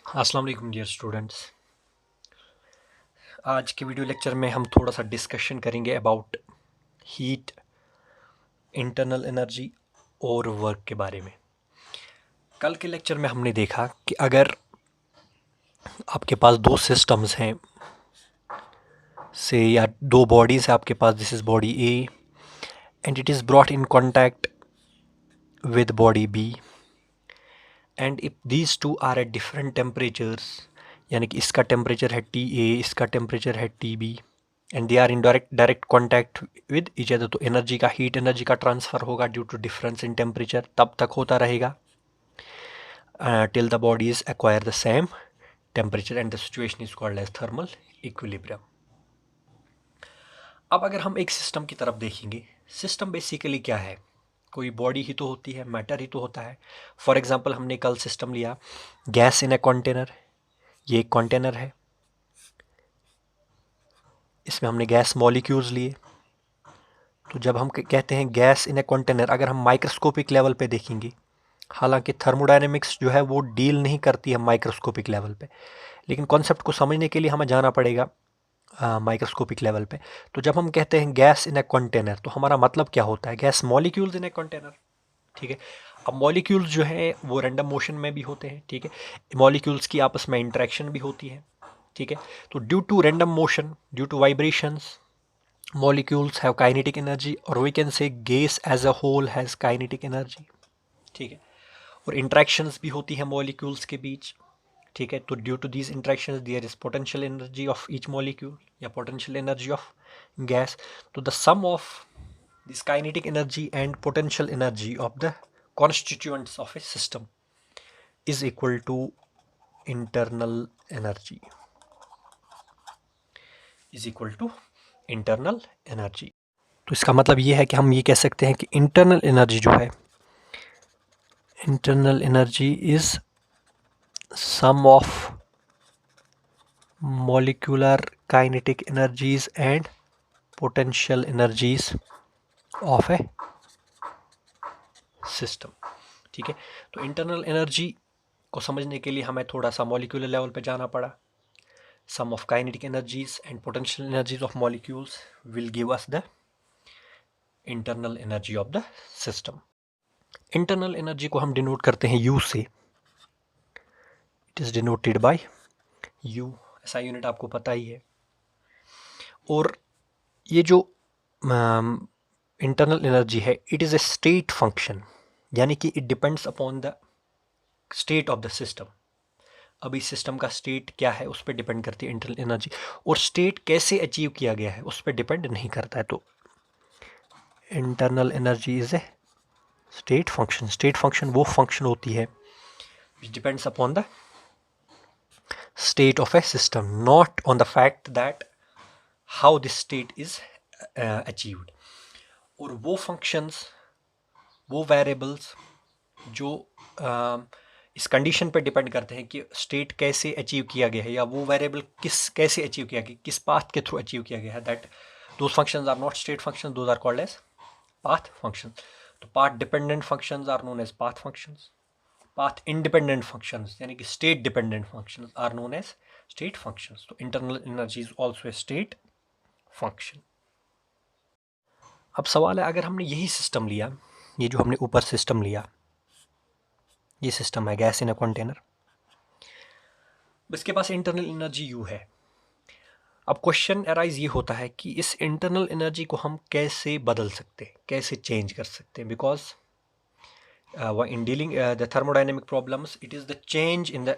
अस्सलाम वालेकुम dear students. आज के वीडियो लेक्चर में हम थोड़ा सा डिस्कशन करेंगे अबाउट हीट, इंटरनल एनर्जी और वर्क के बारे में। कल के लेक्चर में हमने देखा कि अगर आपके पास दो सिस्टम्स हैं से या दो बॉडीज़ है आपके पास, this is body A and it is brought in contact with body B and if these two are at different temperatures, यानी कि इसका टेम्परेचर है टी ए, इसका टेम्परेचर है T B and they are in direct contact with each other, तो energy का, heat energy का transfer होगा due to difference in temperature, तब तक होता रहेगा till the bodies acquire the same temperature and the situation is called as thermal equilibrium. अब अगर हम एक सिस्टम की तरफ देखेंगे, सिस्टम बेसिकली क्या है? कोई बॉडी ही तो होती है, मैटर ही तो होता है। फॉर एग्जांपल हमने कल सिस्टम लिया गैस इन ए कंटेनर, ये एक कंटेनर है, इसमें हमने गैस मॉलिक्यूल्स लिए। तो जब हम कहते हैं गैस इन ए कंटेनर, अगर हम माइक्रोस्कोपिक लेवल पे देखेंगे, हालांकि थर्मोडायनेमिक्स जो है वो डील नहीं करती है माइक्रोस्कोपिक लेवल पे, लेकिन कॉन्सेप्ट को समझने के लिए हमें जाना पड़ेगा माइक्रोस्कोपिक लेवल पे। तो जब हम कहते हैं गैस इन ए कंटेनर, तो हमारा मतलब क्या होता है? Gas molecules in a container, ठीक है। अब मॉलिक्यूल्स जो है वो रैंडम मोशन में भी होते हैं, ठीक है। मॉलिक्यूल्स की आपस में इंटरेक्शन भी होती है, ठीक है। तो due to random motion, due to vibrations, molecules have kinetic energy, or we can say gas as a whole has kinetic energy, ठीक है। और इंट्रैक्शंस भी होती है मॉलिक्यूल्स के बीच, ठीक है। तो due to these interactions there is potential energy of each molecule या पोटेंशियल एनर्जी ऑफ गैस। तो the sum of this kinetic energy and potential energy of the constituents of a system is equal to internal energy, is equal to internal energy. तो इसका मतलब ये है कि हम ये कह सकते हैं कि इंटरनल एनर्जी जो है, internal energy is sum of molecular kinetic energies and potential energies of a system, ठीक है। तो इंटरनल एनर्जी को समझने के लिए हमें थोड़ा सा मॉलिक्यूलर लेवल पे जाना पड़ा। Sum of kinetic energies and potential energies of molecules will give us the internal energy of the system. Internal energy को हम डिनोट करते हैं यू से, it is denoted by U, ऐसा यूनिट आपको पता ही है। और ये जो इंटरनल एनर्जी है, it is a state function, यानी कि it depends upon the state of the system. अभी सिस्टम का स्टेट क्या है उस पर डिपेंड करती है इंटरनल एनर्जी, और स्टेट कैसे अचीव किया गया है उस पर डिपेंड नहीं करता है। तो internal energy is a state function. State function वो फंक्शन होती है which depends upon the state of a system, not on the fact that how this state is achieved। और वो functions, वो variables जो इस कंडीशन पे डिपेंड करते हैं कि स्टेट कैसे अचीव किया गया है, या वो वेरिएबल कैसे अचीव किया गया, किस पाथ के थ्रू अचीव किया गया है, that those functions are not state functions, those are called as path functions. तो path dependent functions are known as path functions, path independent functions यानी कि state dependent functions are known as state functions. तो internal energy is also a state function. अब सवाल है, अगर हमने यही सिस्टम लिया, ये जो हमने ऊपर सिस्टम लिया, ये सिस्टम है गैस इन अ कंटेनर, इसके पास इंटरनल एनर्जी यू है। अब क्वेश्चन अराइज ये होता है कि इस इंटरनल एनर्जी को हम कैसे बदल सकते हैं, कैसे चेंज कर सकते हैं, because in dealing the thermodynamic problems, it is the change in the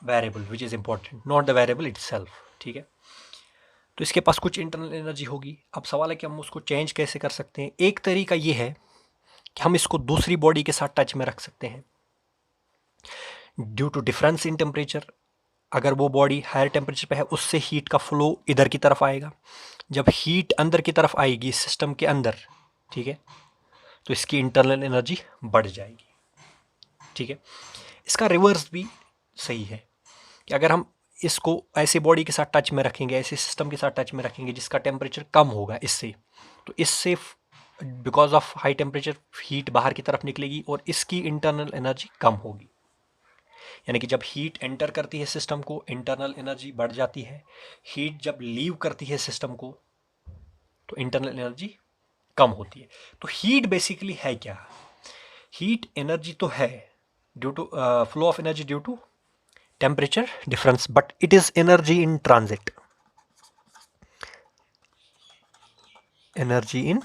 variable which is important, not the variable itself, ठीक है। तो इसके पास कुछ इंटरनल एनर्जी होगी। अब सवाल है कि हम उसको चेंज कैसे कर सकते हैं। एक तरीका ये है कि हम इसको दूसरी बॉडी के साथ टच में रख सकते हैं due to difference in temperature. अगर वो बॉडी हायर टेम्परेचर पे है, उससे हीट का फ्लो इधर की तरफ आएगा। जब हीट अंदर की तरफ आएगी सिस्टम के अंदर, ठीक है, तो इसकी इंटरनल एनर्जी बढ़ जाएगी, ठीक है। इसका रिवर्स भी सही है कि अगर हम इसको ऐसे बॉडी के साथ टच में रखेंगे, ऐसे सिस्टम के साथ टच में रखेंगे जिसका टेम्परेचर कम होगा इससे, तो इससे because of high temperature heat बाहर की तरफ निकलेगी और इसकी इंटरनल एनर्जी कम होगी। यानी कि जब हीट एंटर करती है सिस्टम को, इंटरनल एनर्जी बढ़ जाती है। हीट जब लीव करती है सिस्टम को, तो इंटरनल एनर्जी कम होती है। तो हीट बेसिकली है क्या? हीट एनर्जी तो है due to flow of energy due to temperature difference, but it is energy in transit. Energy in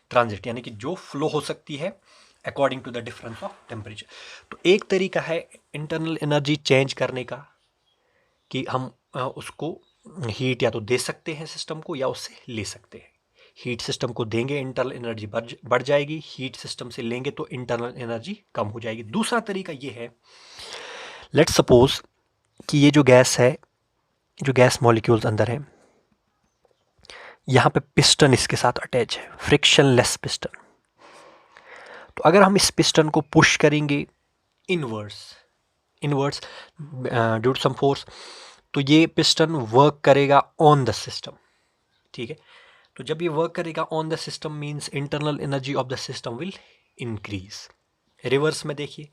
transit यानी कि जो फ्लो हो सकती है according to the difference of temperature. तो एक तरीका है इंटरनल एनर्जी चेंज करने का कि हम उसको हीट या तो दे सकते हैं सिस्टम को या उससे ले सकते हैं। हीट सिस्टम को देंगे, इंटरनल एनर्जी बढ़ जाएगी। हीट सिस्टम से लेंगे तो इंटरनल एनर्जी कम हो जाएगी। दूसरा तरीका ये है, लेट्स सपोज कि ये जो गैस है, जो गैस मॉलिक्यूल्स अंदर है, यहाँ पे पिस्टन इसके साथ अटैच है, फ्रिक्शनलेस पिस्टन। तो अगर हम इस पिस्टन को पुश करेंगे inwards due to some force, तो ये पिस्टन वर्क करेगा ऑन द सिस्टम। ठीक है, तो जब ये वर्क करेगा on the system means internal energy of the system will increase. Reverse में देखिए,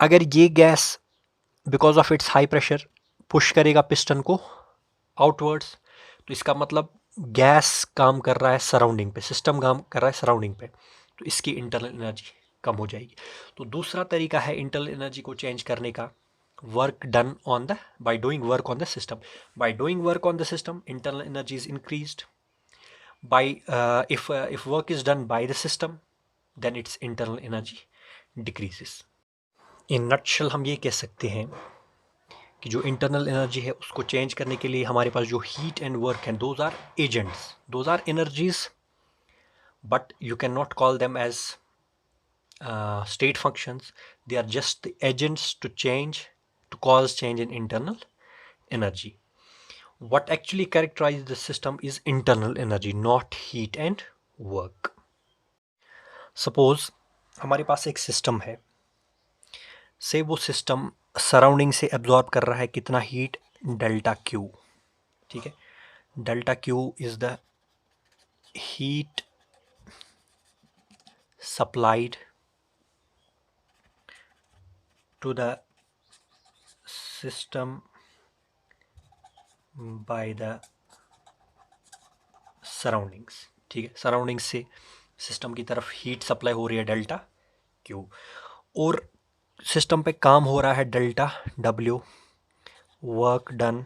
अगर ये gas because of its high pressure push करेगा पिस्टन को आउटवर्ड्स, तो इसका मतलब गैस काम कर रहा है सराउंडिंग पे, सिस्टम काम कर रहा है सराउंडिंग पे, तो इसकी इंटरनल एनर्जी कम हो जाएगी। तो दूसरा तरीका है इंटरनल एनर्जी को चेंज करने का, work done on the by doing work on the system. By doing work on the system internal energy is increased. By if work is done by the system, then its internal energy decreases. in nutshell हम ये कह सकते हैं कि जो internal energy है उसको change करने के लिए हमारे पास जो हीट एंड वर्क हैं, those are agents, those are energies, but you can not call them as state functions. They are just the agents to cause change in internal energy. What actually characterizes the system is internal energy, not heat and work. Suppose हमारे पास एक system है, से वो system surrounding से absorb कर रहा है कितना हीट, डेल्टा क्यू। ठीक है, delta Q is the heat supplied to the system by the surroundings। ठीक है, सराउंडिंग से सिस्टम की तरफ हीट सप्लाई हो रही है डेल्टा क्यू, और सिस्टम पे काम हो रहा है delta W, work done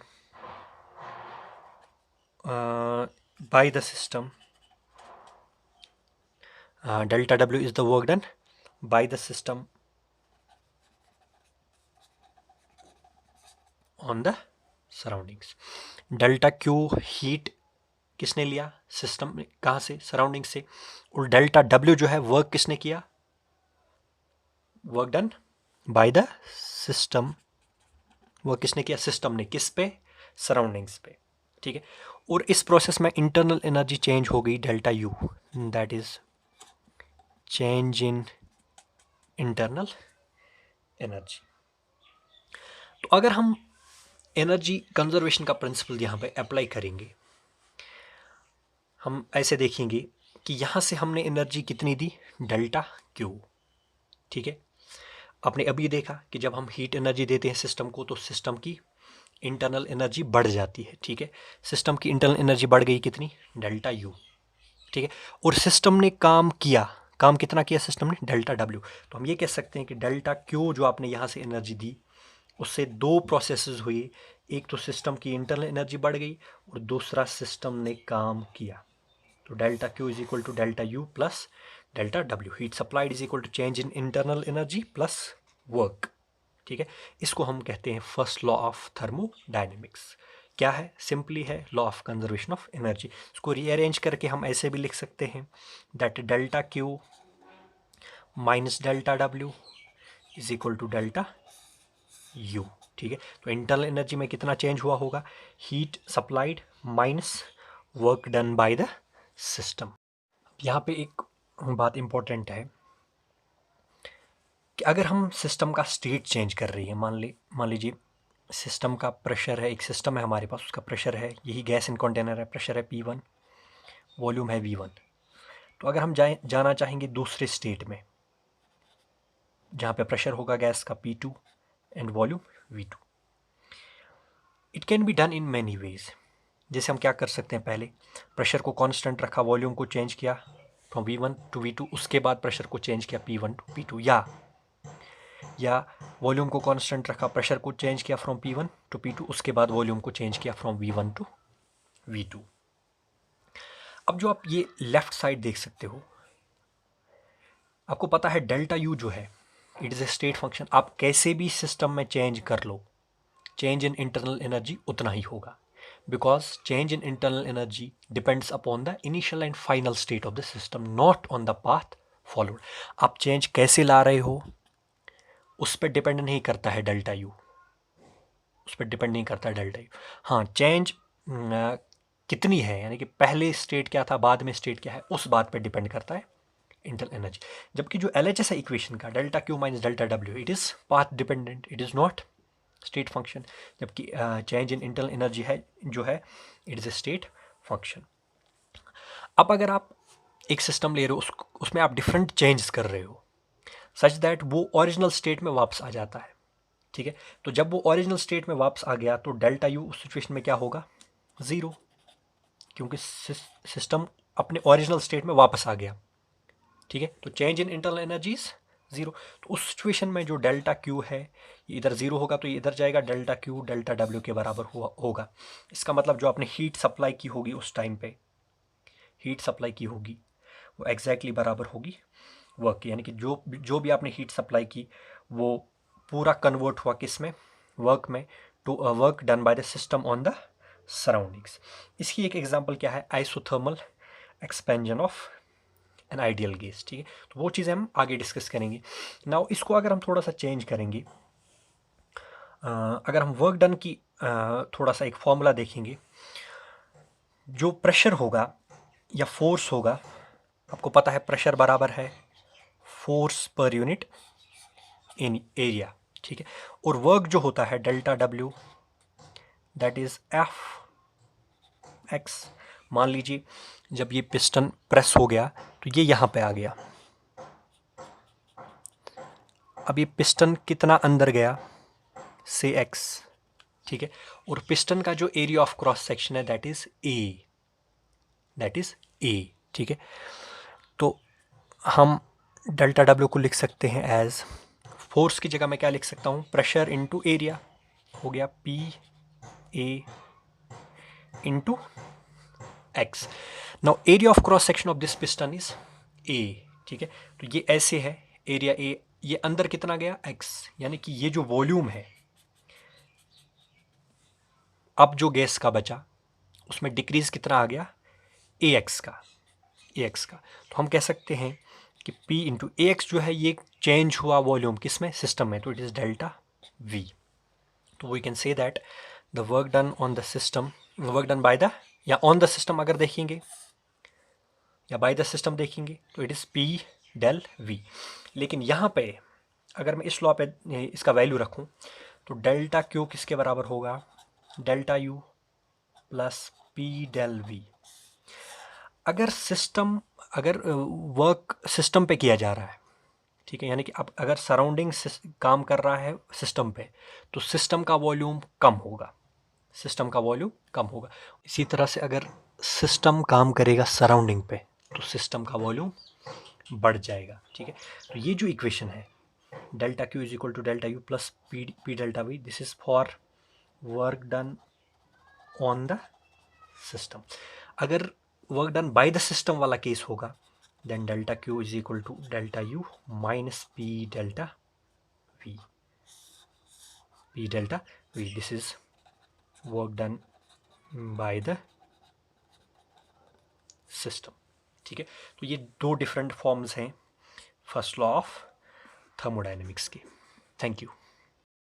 by the system. Delta W is the work done by the system on the surroundings. Delta Q heat किसने लिया, सिस्टम में, कहाँ से, सराउंडिंग से। और डेल्टा डब्ल्यू जो है वर्क किसने किया, work done by the system, work किसने किया, सिस्टम ने, किस पे, सराउंडिंग्स पे। ठीक है, और इस प्रोसेस में इंटरनल एनर्जी चेंज हो गई delta U, that is change in internal energy. तो अगर हम एनर्जी कंजर्वेशन का प्रिंसिपल यहाँ पे अप्लाई करेंगे, हम ऐसे देखेंगे कि यहाँ से हमने एनर्जी कितनी दी, डेल्टा क्यू। ठीक है, आपने अभी देखा कि जब हम हीट एनर्जी देते हैं सिस्टम को तो सिस्टम की इंटरनल एनर्जी बढ़ जाती है। ठीक है, सिस्टम की इंटरनल एनर्जी बढ़ गई कितनी, डेल्टा यू। ठीक है, और सिस्टम ने काम किया, काम कितना किया सिस्टम ने, डेल्टा डब्ल्यू। तो हम ये कह सकते हैं कि डेल्टा क्यू जो आपने यहाँ से एनर्जी दी उससे दो प्रोसेसेस हुई, एक तो सिस्टम की इंटरनल एनर्जी बढ़ गई और दूसरा सिस्टम ने काम किया। तो delta Q is equal to delta U plus delta W, heat supplied is equal to change in internal energy plus work. ठीक है, इसको हम कहते हैं फर्स्ट लॉ ऑफ थर्मोडायनेमिक्स। क्या है, सिंपली है law of conservation of energy. इसको रीअरेंज करके हम ऐसे भी लिख सकते हैं that delta Q minus delta W is equal to delta U. ठीक है, तो इंटरनल एनर्जी में कितना चेंज हुआ होगा, heat supplied minus work done by the system. यहाँ पे एक बात इंपॉर्टेंट है कि अगर हम सिस्टम का स्टेट चेंज कर रही है, मान लीजिए सिस्टम का प्रेशर है, एक सिस्टम है हमारे पास, उसका प्रेशर है, यही गैस इन कंटेनर है, प्रेशर है P1, वॉल्यूम है V1। तो अगर हम जाना चाहेंगे दूसरे स्टेट में, जहाँ पे प्रेशर होगा गैस का P2 and volume V2। It can be done in many ways. जैसे हम क्या कर सकते हैं, पहले प्रेशर को कांस्टेंट रखा, वॉल्यूम को चेंज किया फ्रॉम V1 टू V2, उसके बाद प्रेशर को चेंज किया P1 टू P2, या वॉल्यूम को कांस्टेंट रखा, प्रेशर को चेंज किया फ्रॉम P1 टू P2, उसके बाद वॉल्यूम को चेंज किया फ्रॉम V1 टू V2। अब जो आप ये लेफ्ट साइड देख सकते हो, आपको पता है डेल्टा यू जो है it is a state function. आप कैसे भी सिस्टम में चेंज कर लो, चेंज इन इंटरनल एनर्जी उतना ही होगा, because change in internal energy depends upon the initial and final state of the system, not on the path followed. आप change कैसे ला रहे हो उस पर डिपेंड नहीं करता है डेल्टा यू, उस पर डिपेंड नहीं करता है डेल्टा यू। हाँ, चेंज कितनी है, यानी कि पहले स्टेट क्या था बाद में स्टेट क्या है, उस बात पे डिपेंड करता है इंटरनल एनर्जी। जबकि जो LHS है इक्वेशन का, delta Q minus delta W, it is path dependent, it is not state function. जबकि चेंज इन इंटरनल एनर्जी है जो है it is a state function. अब अगर आप एक सिस्टम ले रहे हो, उसमें आप डिफरेंट चेंजेस कर रहे हो सच दैट वो ओरिजिनल स्टेट में वापस आ जाता है, ठीक है। तो जब वो ओरिजिनल स्टेट में वापस आ गया तो डेल्टा यू उस सिचुएशन में क्या होगा, ज़ीरो, क्योंकि सिस्टम अपने ओरिजिनल स्टेट में वापस आ गया, ठीक है। तो change in internal energies zero. तो उस सिचुएशन में जो डेल्टा क्यू है ये इधर ज़ीरो होगा, तो ये इधर जाएगा, डेल्टा क्यू डेल्टा डब्ल्यू के बराबर होगा। इसका मतलब जो आपने हीट सप्लाई की होगी उस टाइम पे, हीट सप्लाई की होगी वो एग्जैक्टली बराबर होगी वर्क की, यानी कि जो भी आपने हीट सप्लाई की वो पूरा कन्वर्ट हुआ किस में, वर्क में, to work done by the system on the surroundings. इसकी एक एग्जांपल क्या है, isothermal expansion of an ideal gas, ठीक है। तो वो चीज़ें हम आगे डिस्कस करेंगे। नाउ इसको अगर हम थोड़ा सा चेंज करेंगे, अगर हम वर्क डन की थोड़ा सा एक फॉर्मूला देखेंगे, जो प्रेशर होगा या फोर्स होगा, आपको पता है प्रेशर बराबर है force per unit in area, ठीक है। और वर्क जो होता है delta W that is F(x). मान लीजिए जब ये पिस्टन प्रेस हो गया तो ये यहाँ पे आ गया, अब ये पिस्टन कितना अंदर गया, से x, ठीक है। और पिस्टन का जो एरिया ऑफ क्रॉस सेक्शन है दैट इज A, ठीक है। तो हम डेल्टा डब्ल्यू को लिख सकते हैं एज, फोर्स की जगह मैं क्या लिख सकता हूँ, प्रेशर इंटू एरिया, हो गया PA into x। Now area of cross section of this piston is A, ठीक है। तो ये ऐसे है, एरिया A, ये अंदर कितना गया x, यानी कि ये जो वॉल्यूम है अब जो गैस का बचा उसमें डिक्रीज कितना आ गया, AX का। तो हम कह सकते हैं कि P इंटू AX जो है ये चेंज हुआ वॉल्यूम किस में, सिस्टम में, तो इट इज़ डेल्टा V। तो we can say that the work done on the system, work done by the, या ऑन द सिस्टम अगर देखेंगे या बाय द सिस्टम देखेंगे तो it is P del V। लेकिन यहाँ पे अगर मैं इस लॉ पे इसका वैल्यू रखूँ तो डेल्टा Q किसके बराबर होगा, delta U plus P del V। अगर वर्क सिस्टम पे किया जा रहा है, ठीक है, यानी कि अब अगर सराउंडिंग काम कर रहा है सिस्टम पे तो सिस्टम का वॉल्यूम कम होगा, इसी तरह से अगर सिस्टम काम करेगा सराउंडिंग पे तो सिस्टम का वॉल्यूम बढ़ जाएगा, ठीक है। तो ये जो इक्वेशन है delta Q is equal to delta U plus P delta V, this is for work done on the system. अगर work done by the system वाला केस होगा then delta Q is equal to delta U minus P delta V, this is work done by the system, ठीक है। तो ये दो different forms हैं first law of thermodynamics के। Thank you.